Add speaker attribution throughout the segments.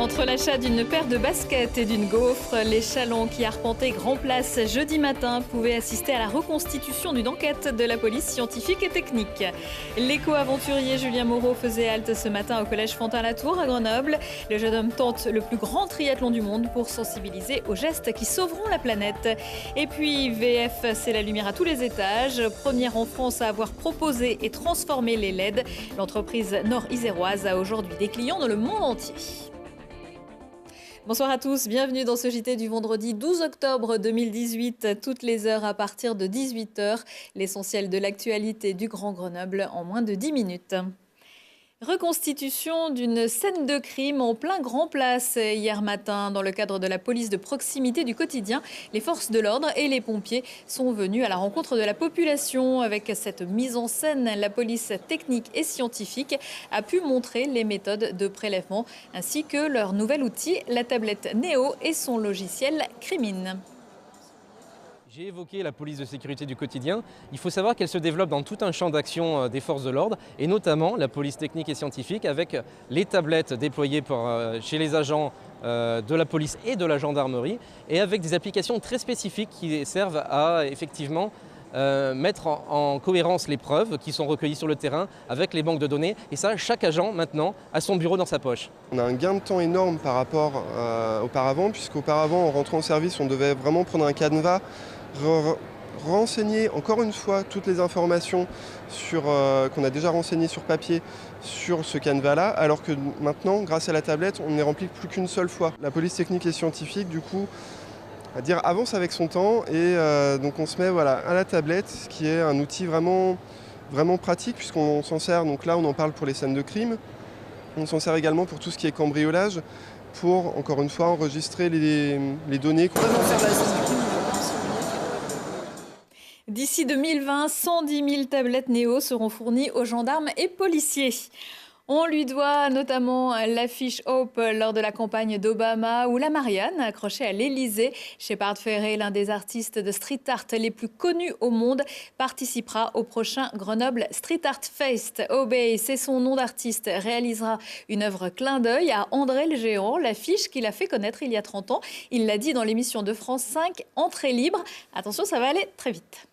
Speaker 1: Entre l'achat d'une paire de baskets et d'une gaufre, les Chalons qui arpentaient Grand Place jeudi matin pouvaient assister à la reconstitution d'une enquête de la police scientifique et technique. L'éco-aventurier Julien Moreau faisait halte ce matin au collège Fantin-Latour à Grenoble. Le jeune homme tente le plus grand triathlon du monde pour sensibiliser aux gestes qui sauveront la planète. Et puis VF, c'est la lumière à tous les étages. Première en France à avoir proposé et transformé les LED. L'entreprise nord-iséroise a aujourd'hui des clients dans le monde entier. Bonsoir à tous, bienvenue dans ce JT du vendredi 12 octobre 2018, toutes les heures à partir de 18h, l'essentiel de l'actualité du Grand Grenoble en moins de 10 minutes. Reconstitution d'une scène de crime en plein Grand Place hier matin. Dans le cadre de la police de proximité du quotidien, les forces de l'ordre et les pompiers sont venus à la rencontre de la population. Avec cette mise en scène, la police technique et scientifique a pu montrer les méthodes de prélèvement ainsi que leur nouvel outil, la tablette Néo et son logiciel Crimine.
Speaker 2: J'ai évoqué la police de sécurité du quotidien. Il faut savoir qu'elle se développe dans tout un champ d'action des forces de l'ordre et notamment la police technique et scientifique avec les tablettes déployées chez les agents de la police et de la gendarmerie et avec des applications très spécifiques qui servent à effectivement mettre en cohérence les preuves qui sont recueillies sur le terrain avec les banques de données. Et ça, chaque agent maintenant a son bureau dans sa poche.
Speaker 3: On a un gain de temps énorme par rapport auparavant, puisqu'auparavant, en rentrant au service, on devait vraiment prendre un canevas, renseigner encore une fois toutes les informations qu'on a déjà renseignées sur papier sur ce canevas-là, alors que maintenant, grâce à la tablette, on n'est rempli plus qu'une seule fois. La police technique et scientifique, du coup, avance avec son temps et donc on se met à la tablette, qui est un outil vraiment, vraiment pratique, puisqu'on s'en sert, donc là on en parle pour les scènes de crime, on s'en sert également pour tout ce qui est cambriolage, pour, encore une fois, enregistrer les données.
Speaker 1: D'ici 2020, 110 000 tablettes Néo seront fournies aux gendarmes et policiers. On lui doit notamment l'affiche Hope lors de la campagne d'Obama ou la Marianne accrochée à l'Élysée. Shepard Fairey, l'un des artistes de street art les plus connus au monde, participera au prochain Grenoble Street Art Fest. Obey, c'est son nom d'artiste, réalisera une œuvre clin d'œil à André le Géant, l'affiche qu'il a fait connaître il y a 30 ans. Il l'a dit dans l'émission de France 5, Entrée libre. Attention, ça va aller très vite.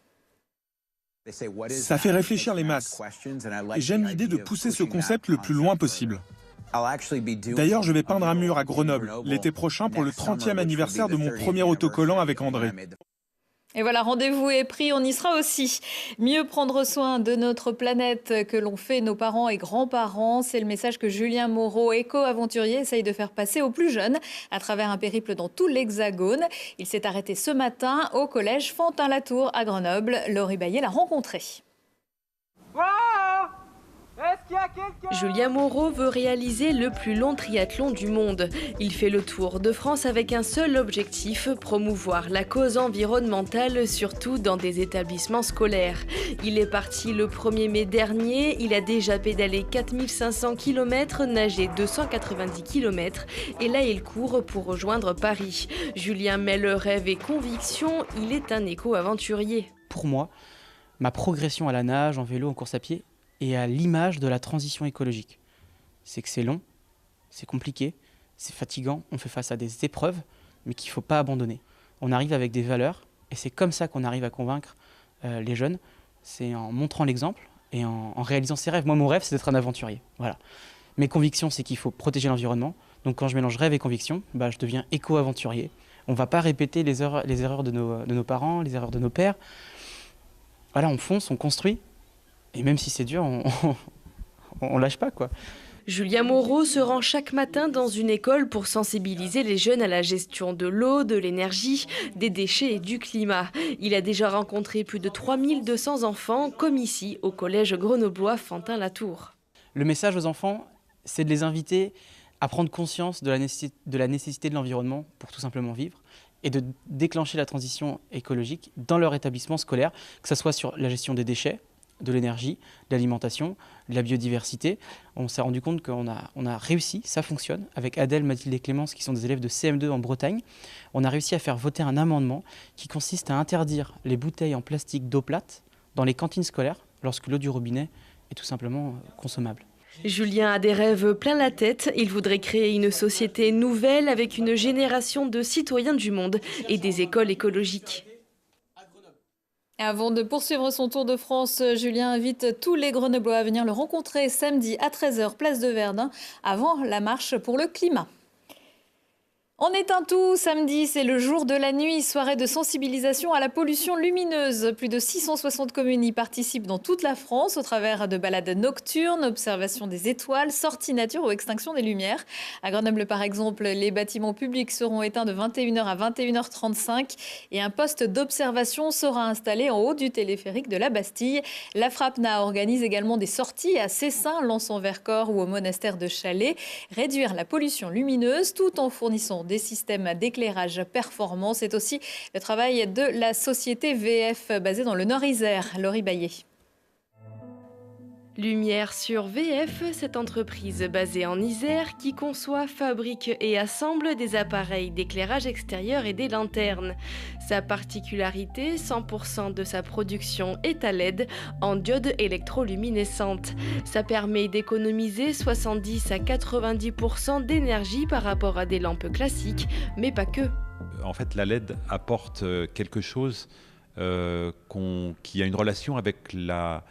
Speaker 4: Ça fait réfléchir les masses. Et j'aime l'idée de pousser ce concept le plus loin possible. D'ailleurs, je vais peindre un mur à Grenoble l'été prochain pour le 30e anniversaire de mon premier autocollant avec André.
Speaker 1: Et voilà, rendez-vous est pris, on y sera aussi. Mieux prendre soin de notre planète que l'ont fait nos parents et grands-parents, c'est le message que Julien Moreau, éco-aventurier, essaye de faire passer aux plus jeunes à travers un périple dans tout l'Hexagone. Il s'est arrêté ce matin au collège Fantin-Latour à Grenoble. Laurie Baillet l'a rencontré.
Speaker 5: Julien Moreau veut réaliser le plus long triathlon du monde. Il fait le tour de France avec un seul objectif, promouvoir la cause environnementale, surtout dans des établissements scolaires. Il est parti le 1er mai dernier, il a déjà pédalé 4500 km, nagé 290 km et là il court pour rejoindre Paris. Julien mêle rêve et conviction, il est un éco-aventurier.
Speaker 6: Pour moi, ma progression à la nage, en vélo, en course à pied, et à l'image de la transition écologique. C'est que c'est long, c'est compliqué, c'est fatigant, on fait face à des épreuves, mais qu'il ne faut pas abandonner. On arrive avec des valeurs, et c'est comme ça qu'on arrive à convaincre les jeunes. C'est en montrant l'exemple et en réalisant ses rêves. Moi, mon rêve, c'est d'être un aventurier. Voilà. Mes convictions, c'est qu'il faut protéger l'environnement. Donc quand je mélange rêve et conviction, je deviens éco-aventurier. On ne va pas répéter les erreurs de nos parents, les erreurs de nos pères. Voilà, on fonce, on construit. Et même si c'est dur, on lâche pas, quoi.
Speaker 5: Julien Moreau se rend chaque matin dans une école pour sensibiliser les jeunes à la gestion de l'eau, de l'énergie, des déchets et du climat. Il a déjà rencontré plus de 3200 enfants, comme ici, au collège grenoblois Fantin-Latour.
Speaker 6: Le message aux enfants, c'est de les inviter à prendre conscience de la nécessité de l'environnement pour tout simplement vivre et de déclencher la transition écologique dans leur établissement scolaire, que ce soit sur la gestion des déchets, de l'énergie, de l'alimentation, de la biodiversité. On s'est rendu compte qu'on a réussi, ça fonctionne, avec Adèle, Mathilde et Clémence, qui sont des élèves de CM2 en Bretagne. On a réussi à faire voter un amendement qui consiste à interdire les bouteilles en plastique d'eau plate dans les cantines scolaires lorsque l'eau du robinet est tout simplement consommable.
Speaker 5: Julien a des rêves plein la tête. Il voudrait créer une société nouvelle avec une génération de citoyens du monde et des écoles écologiques.
Speaker 1: Avant de poursuivre son tour de France, Julien invite tous les Grenoblois à venir le rencontrer samedi à 13h, place de Verdun, avant la marche pour le climat. On éteint tout, samedi, c'est le jour de la nuit, soirée de sensibilisation à la pollution lumineuse. Plus de 660 communes y participent dans toute la France au travers de balades nocturnes, observation des étoiles, sorties nature ou extinction des lumières. À Grenoble, par exemple, les bâtiments publics seront éteints de 21h à 21h35 et un poste d'observation sera installé en haut du téléphérique de la Bastille. La FRAPNA organise également des sorties à Cessin, Lens-en-Vercors ou au monastère de Chalais. Réduire la pollution lumineuse tout en fournissant des systèmes d'éclairage performants. C'est aussi le travail de la société VF basée dans le Nord-Isère. Laurie Baillet.
Speaker 5: Lumière sur VF, cette entreprise basée en Isère qui conçoit, fabrique et assemble des appareils d'éclairage extérieur et des lanternes. Sa particularité, 100% de sa production est à LED en diode électroluminescente. Ça permet d'économiser 70 à 90% d'énergie par rapport à des lampes classiques, mais pas que.
Speaker 7: En fait, la LED apporte quelque chose qui a une relation avec la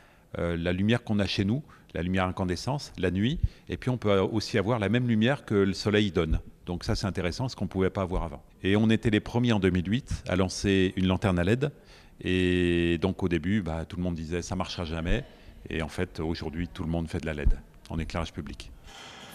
Speaker 7: lumière qu'on a chez nous, la lumière incandescence, la nuit, et puis on peut aussi avoir la même lumière que le soleil donne. Donc ça c'est intéressant, ce qu'on ne pouvait pas avoir avant. Et on était les premiers en 2008 à lancer une lanterne à LED, et donc au début, tout le monde disait ça ne marchera jamais, et en fait aujourd'hui tout le monde fait de la LED en éclairage public.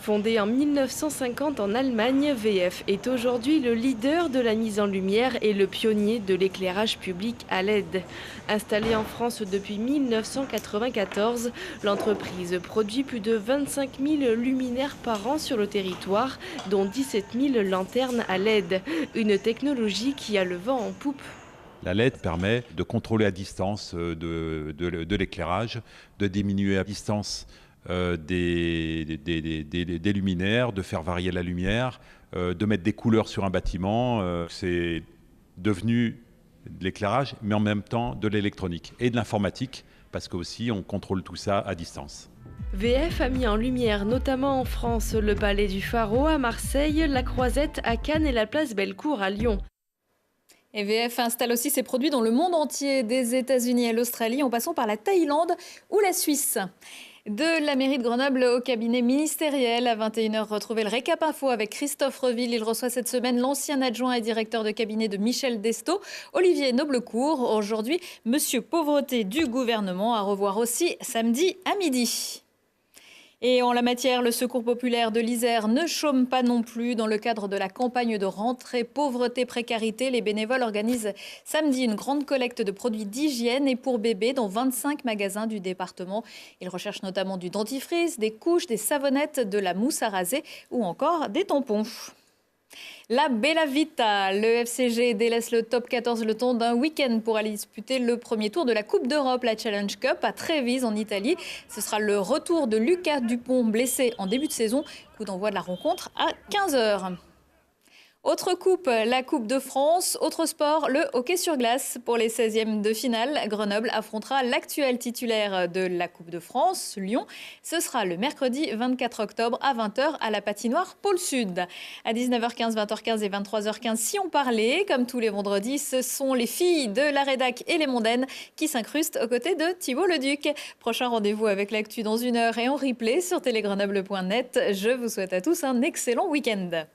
Speaker 5: Fondée en 1950 en Allemagne, VF est aujourd'hui le leader de la mise en lumière et le pionnier de l'éclairage public à LED. Installée en France depuis 1994, l'entreprise produit plus de 25 000 luminaires par an sur le territoire, dont 17 000 lanternes à LED. Une technologie qui a le vent en poupe.
Speaker 7: La LED permet de contrôler à distance de l'éclairage, de diminuer à distance des luminaires, de faire varier la lumière, de mettre des couleurs sur un bâtiment. C'est devenu de l'éclairage, mais en même temps de l'électronique et de l'informatique, parce qu'aussi on contrôle tout ça à distance.
Speaker 5: VF a mis en lumière, notamment en France, le Palais du Pharo à Marseille, la Croisette à Cannes et la place Bellecour à Lyon.
Speaker 1: Et VF installe aussi ses produits dans le monde entier, des États-Unis à l'Australie, en passant par la Thaïlande ou la Suisse. De la mairie de Grenoble au cabinet ministériel, à 21h, retrouvez le Récap Info avec Christophe Reville. Il reçoit cette semaine l'ancien adjoint et directeur de cabinet de Michel Destot, Olivier Noblecourt. Aujourd'hui, Monsieur Pauvreté du gouvernement, à revoir aussi samedi à midi. Et en la matière, le Secours populaire de l'Isère ne chôme pas non plus. Dans le cadre de la campagne de rentrée pauvreté-précarité, les bénévoles organisent samedi une grande collecte de produits d'hygiène et pour bébés dans 25 magasins du département. Ils recherchent notamment du dentifrice, des couches, des savonnettes, de la mousse à raser ou encore des tampons. La Bella Vita, le FCG délaisse le top 14 le temps d'un week-end pour aller disputer le premier tour de la Coupe d'Europe, la Challenge Cup, à Trévise en Italie. Ce sera le retour de Lucas Dupont, blessé en début de saison. Coup d'envoi de la rencontre à 15h. Autre coupe, la Coupe de France. Autre sport, le hockey sur glace. Pour les 16e de finale, Grenoble affrontera l'actuel titulaire de la Coupe de France, Lyon. Ce sera le mercredi 24 octobre à 20h à la patinoire Pôle Sud. À 19h15, 20h15 et 23h15, si on parlait, comme tous les vendredis, ce sont les filles de la rédac et les mondaines qui s'incrustent aux côtés de Thibault Leduc. Prochain rendez-vous avec l'actu dans 1 heure et en replay sur télégrenoble.net. Je vous souhaite à tous un excellent week-end.